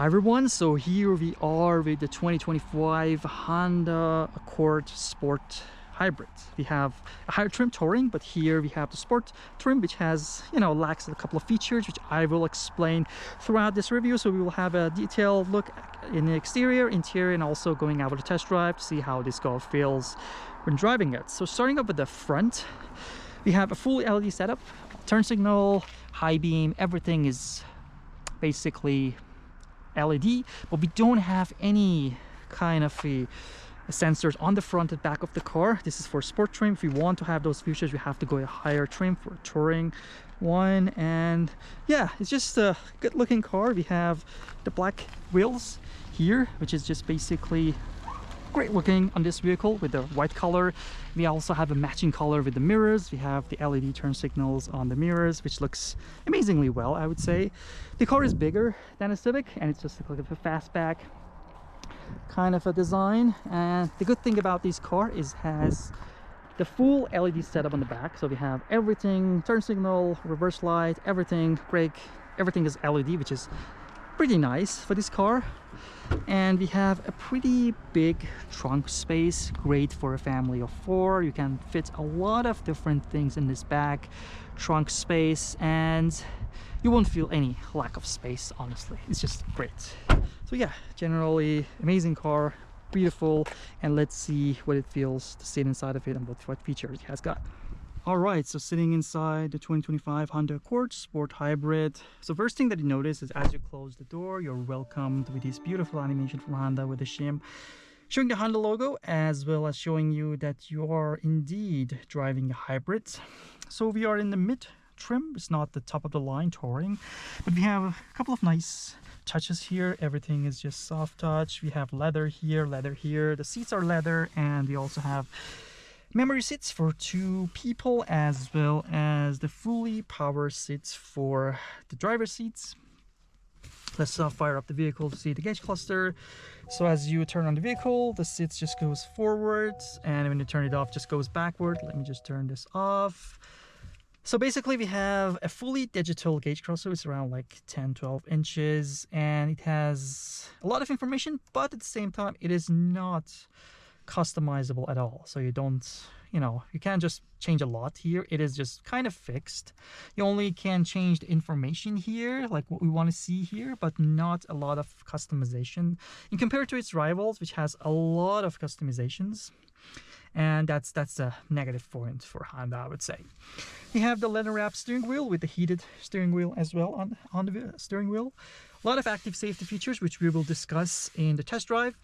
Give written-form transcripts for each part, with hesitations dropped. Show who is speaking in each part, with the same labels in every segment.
Speaker 1: Hi everyone, so here we are with the 2025 Honda Accord Sport Hybrid. We have a higher trim touring, but here we have the sport trim, which has, lacks a couple of features, which I will explain throughout this review. So we will have a detailed look in the exterior, interior, and also going out with a test drive to see how this car feels when driving it. So starting up with the front, we have a full LED setup, turn signal, high beam, everything is basically LED, but we don't have any kind of sensors on the front and back of the car. This is for sport trim. If we want to have those features, we have to go a higher trim for a touring one. And yeah, it's just a good looking car. We have the black wheels here, which is just basically great looking on this vehicle with the white color. We also have a matching color with the mirrors. We have the LED turn signals on the mirrors, which looks amazingly well, I would say. The car is bigger than a Civic, and it's just like a fastback kind of a design. And the good thing about this car is has the full LED setup on the back. So we have everything, turn signal, reverse light, everything, brake, everything is LED, which is pretty nice for this car. And we have a pretty big trunk space, great for a family of 4. You can fit a lot of different things in this back trunk space, and you won't feel any lack of space, honestly. It's just great. So yeah, generally amazing car, beautiful, and let's see what it feels to sit inside of it and what features it has got. All right, so sitting inside the 2025 Honda Accord Sport Hybrid. So first thing that you notice is as you close the door, you're welcomed with this beautiful animation from Honda with the shim showing the Honda logo, as well as showing you that you are indeed driving a hybrid. So we are in the mid trim. It's not the top of the line touring, but we have a couple of nice touches here. Everything is just soft touch. We have leather here, leather here. The seats are leather, and we also have memory seats for 2 people, as well as the fully power seats for the driver's seats. Let's fire up the vehicle to see the gauge cluster. So as you turn on the vehicle, the seats just goes forwards, and when you turn it off, just goes backward. Let me just turn this off. So basically we have a fully digital gauge cluster. It's around like 10-12 inches, and it has a lot of information, but at the same time it is not customizable at all. So you don't, you can't just change a lot here. It is just kind of fixed. You only can change the information here, like what we want to see here, but not a lot of customization in compared to its rivals, which has a lot of customizations. And that's a negative point for Honda, I would say. You have the leather wrap steering wheel with the heated steering wheel as well on the steering wheel. A lot of active safety features, which we will discuss in the test drive.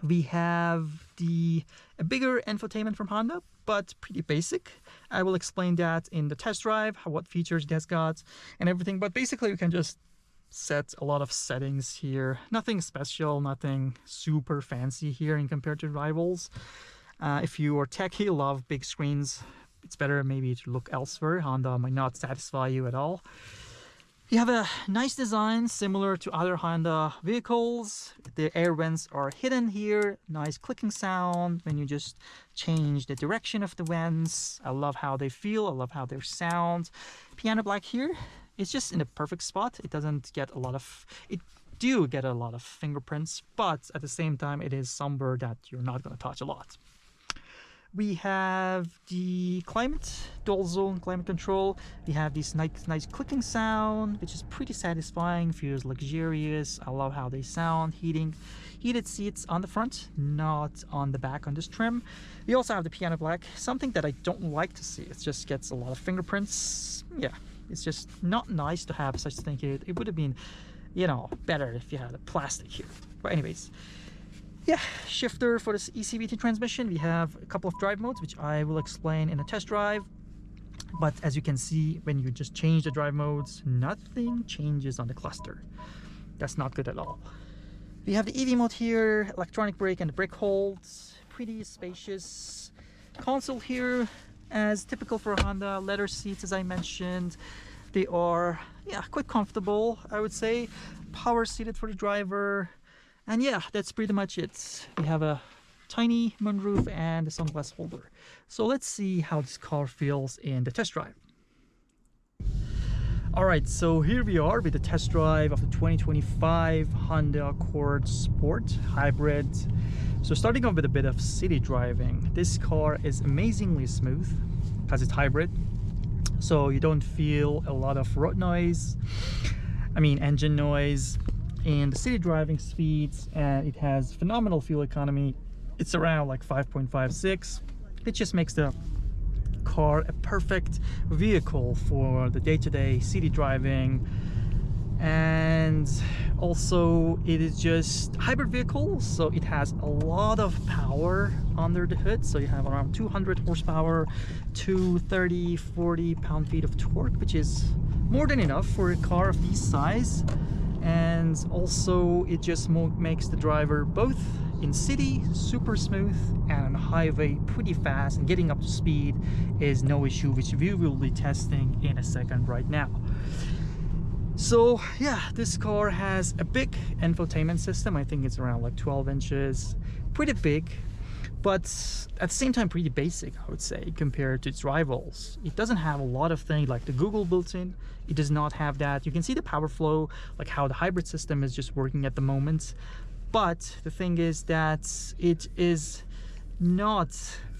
Speaker 1: We have a bigger infotainment from Honda, but pretty basic. I will explain that in the test drive, what features it has got and everything. But basically, you can just set a lot of settings here. Nothing special, nothing super fancy here in compared to rivals. If you are techie, love big screens, it's better maybe to look elsewhere. Honda might not satisfy you at all. You have a nice design similar to other Honda vehicles. The air vents are hidden here. Nice clicking sound when you just change the direction of the vents. I love how they feel. I love how they sound. Piano black here. It's just in a perfect spot. It doesn't get a lot of... It do get a lot of fingerprints, but at the same time, it is somewhere that you're not going to touch a lot. We have the dual zone climate control. We have this nice clicking sound, which is pretty satisfying, feels luxurious. I love how they sound. Heated seats on the front, not on the back on this trim. We also have the piano black, something that I don't like to see. It just gets a lot of fingerprints. Yeah, it's just not nice to have such thing here. It would have been, better if you had a plastic here. But anyways, yeah, shifter for this ECVT transmission. We have a couple of drive modes, which I will explain in a test drive. But as you can see, when you just change the drive modes, nothing changes on the cluster. That's not good at all. We have the EV mode here, electronic brake and the brake holds. Pretty spacious console here, as typical for Honda. Leather seats, as I mentioned. They are, quite comfortable, I would say. Power seated for the driver. And yeah, that's pretty much it. We have a tiny moonroof and a sunglass holder. So let's see how this car feels in the test drive. All right, so here we are with the test drive of the 2025 Honda Accord Sport Hybrid. So starting off with a bit of city driving, this car is amazingly smooth because it's hybrid. So you don't feel a lot of road noise, engine noise, and the city driving speeds, and it has phenomenal fuel economy. It's around like 5.56. It just makes the car a perfect vehicle for the day-to-day city driving. And also it is just hybrid vehicle, so it has a lot of power under the hood. So you have around 200 horsepower, 230-40 pound-feet of torque, which is more than enough for a car of this size. And also it just makes the driver both in city super smooth and on highway pretty fast, and getting up to speed is no issue, which we will be testing in a second right now. So yeah, this car has a big infotainment system. I think it's around like 12 inches, pretty big, but at the same time pretty basic, I would say, compared to its rivals. It doesn't have a lot of things like the Google built-in. It does not have that. You can see the power flow, like how the hybrid system is just working at the moment. But the thing is that it is not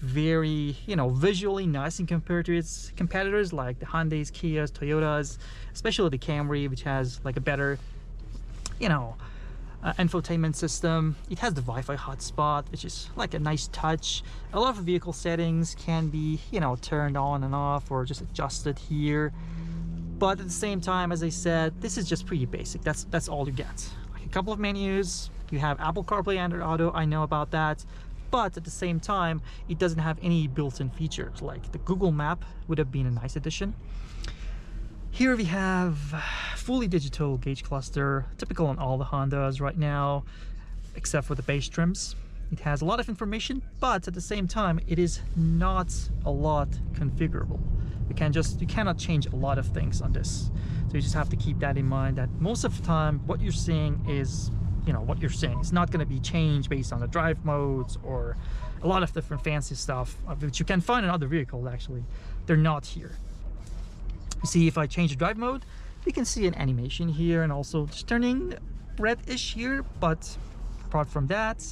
Speaker 1: very, visually nice in compared to its competitors like the Hyundais, Kias, Toyotas, especially the Camry, which has like a better, infotainment system. It has the Wi-Fi hotspot, which is like a nice touch. A lot of vehicle settings can be, turned on and off or just adjusted here. But at the same time, as I said, this is just pretty basic. That's all you get. Like a couple of menus. You have Apple CarPlay, Android Auto, I know about that. But at the same time, it doesn't have any built-in features. Like the Google Map would have been a nice addition. Here we have fully digital gauge cluster, typical on all the Hondas right now, except for the base trims. It has a lot of information, but at the same time, it is not a lot configurable. You cannot change a lot of things on this. So you just have to keep that in mind, that most of the time, what you're seeing is what you're seeing. It's not going to be changed based on the drive modes or a lot of different fancy stuff, which you can find in other vehicles. Actually, they're not here. You see, if I change the drive mode, you can see an animation here, and also just turning reddish here, but apart from that,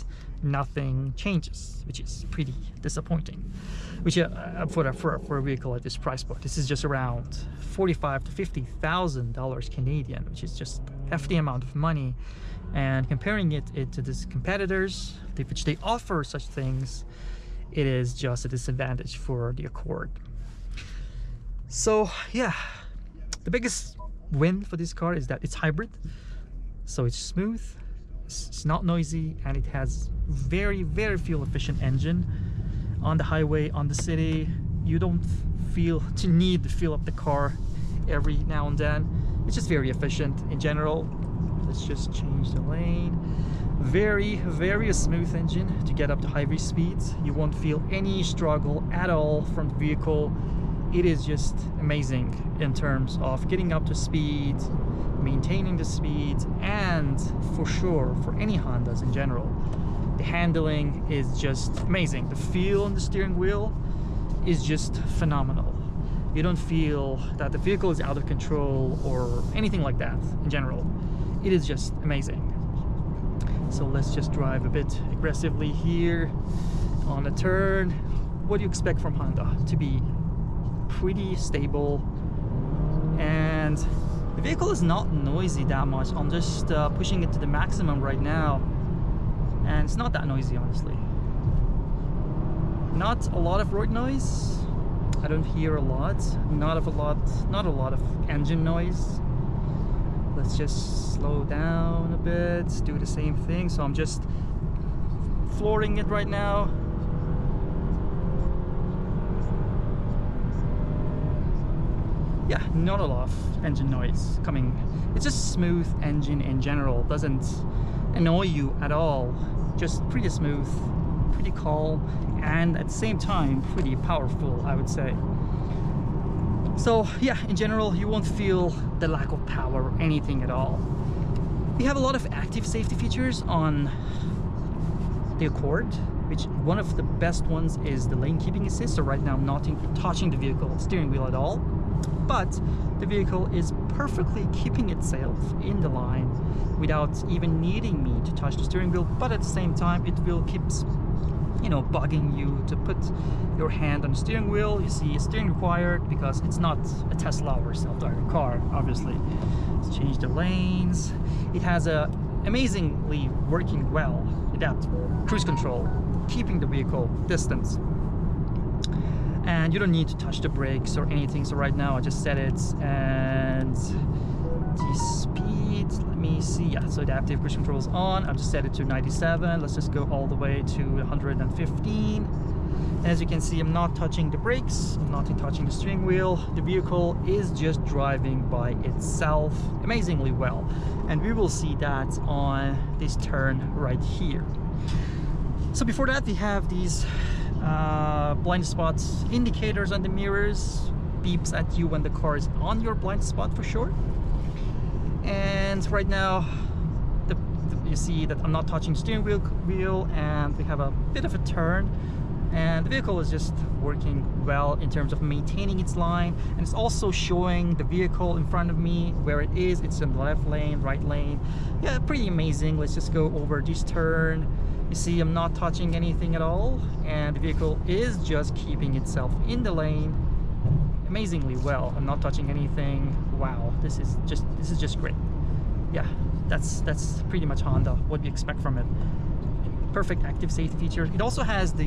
Speaker 1: nothing changes, which is pretty disappointing. Which for a vehicle at this price point, this is just around $45,000 to $50,000 Canadian, which is just a hefty amount of money. And comparing it to these competitors, which they offer such things, it is just a disadvantage for the Accord. So yeah, the biggest win for this car is that it's hybrid, so it's smooth, it's not noisy, and it has very fuel efficient engine. On the highway, on the city, you don't feel to need to fill up the car every now and then. It's just very efficient in general. Let's just change the lane. Very smooth engine to get up to highway speeds. You won't feel any struggle at all from the vehicle. It is just amazing in terms of getting up to speed, maintaining the speed, and for sure for any Hondas in general, the handling is just amazing. The feel on the steering wheel is just phenomenal. You don't feel that the vehicle is out of control or anything like that in general. It is just amazing. So let's just drive a bit aggressively here on a turn. What do you expect from Honda? To be pretty stable, and the vehicle is not noisy that much. I'm just pushing it to the maximum right now, and it's not that noisy, honestly. Not a lot of road noise. I don't hear a lot. Not a lot of engine noise. Let's just slow down a bit, do the same thing. So I'm just flooring it right now. Yeah, not a lot of engine noise coming. It's just smooth engine in general. Doesn't annoy you at all. Just pretty smooth, pretty calm, and at the same time pretty powerful, I would say. So yeah, in general, you won't feel the lack of power or anything at all. We have a lot of active safety features on the Accord, which one of the best ones is the lane keeping assist. So right now I'm not touching the vehicle steering wheel at all. but the vehicle is perfectly keeping itself in the line without even needing me to touch the steering wheel. But at the same time, it will keeps, you know, bugging you to put your hand on the steering wheel. You see steering required because it's not a Tesla or self-driving car, obviously. Let's change the lanes. It has a amazingly working well that cruise control, keeping the vehicle distance, and you don't need to touch the brakes or anything. So right now I just set it, and the speed, let me see, yeah, so the adaptive cruise control is on. I've just set it to 97. Let's just go all the way to 115. And as you can see, I'm not touching the brakes, I'm not touching the steering wheel. The vehicle is just driving by itself amazingly well, and we will see that on this turn right here. So before that, we have these blind spot indicators on the mirrors, beeps at you when the car is on your blind spot for sure. And right now you see that I'm not touching the steering wheel, and we have a bit of a turn, and the vehicle is just working well in terms of maintaining its line. And it's also showing the vehicle in front of me where it is. It's in the left lane, right lane. Yeah, pretty amazing. Let's just go over this turn. You see I'm not touching anything at all, and the vehicle is just keeping itself in the lane amazingly well. I'm not touching anything. Wow, this is just great. Yeah, that's pretty much Honda, what we expect from it. Perfect active safety feature. It also has the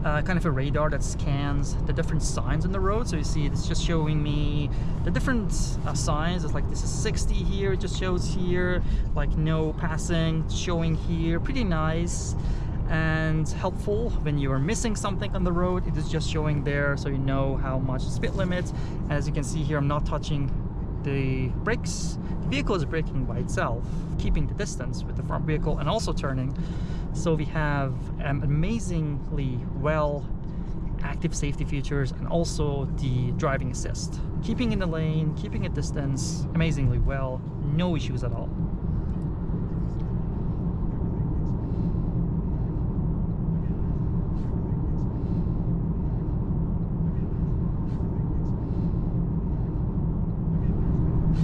Speaker 1: kind of a radar that scans the different signs on the road. So you see it's just showing me the different signs. It's like this is 60 here, it just shows here, like no passing, showing here. Pretty nice and helpful when you are missing something on the road. It is just showing there, so you know how much speed limit. As you can see here, I'm not touching the brakes. The vehicle is braking by itself, keeping the distance with the front vehicle and also turning. So we have amazingly well active safety features, and also the driving assist, keeping in the lane, keeping a distance amazingly well, no issues at all.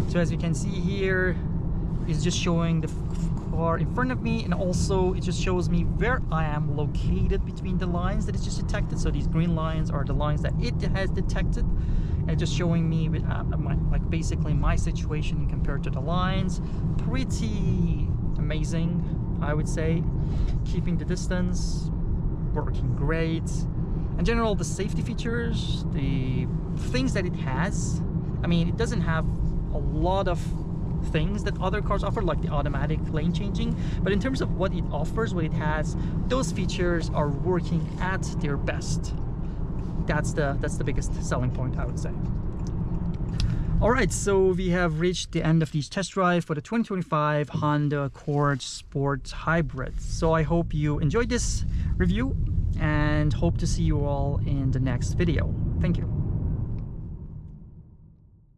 Speaker 1: So as you can see here, it's just showing the car in front of me, and also it just shows me where I am located between the lines that it's just detected. So these green lines are the lines that it has detected, and just showing me with, like basically my situation compared to the lines. Pretty amazing, I would say. Keeping the distance, working great. In general, the safety features, the things that it has, I mean, it doesn't have a lot of things that other cars offer, like the automatic lane changing, but in terms of what it offers, what it has, those features are working at their best. That's the biggest selling point, I would say. All right, so we have reached the end of this test drive for the 2025 Honda Accord Sport Hybrid. So I hope you enjoyed this review, and hope to see you all in the next video. Thank you.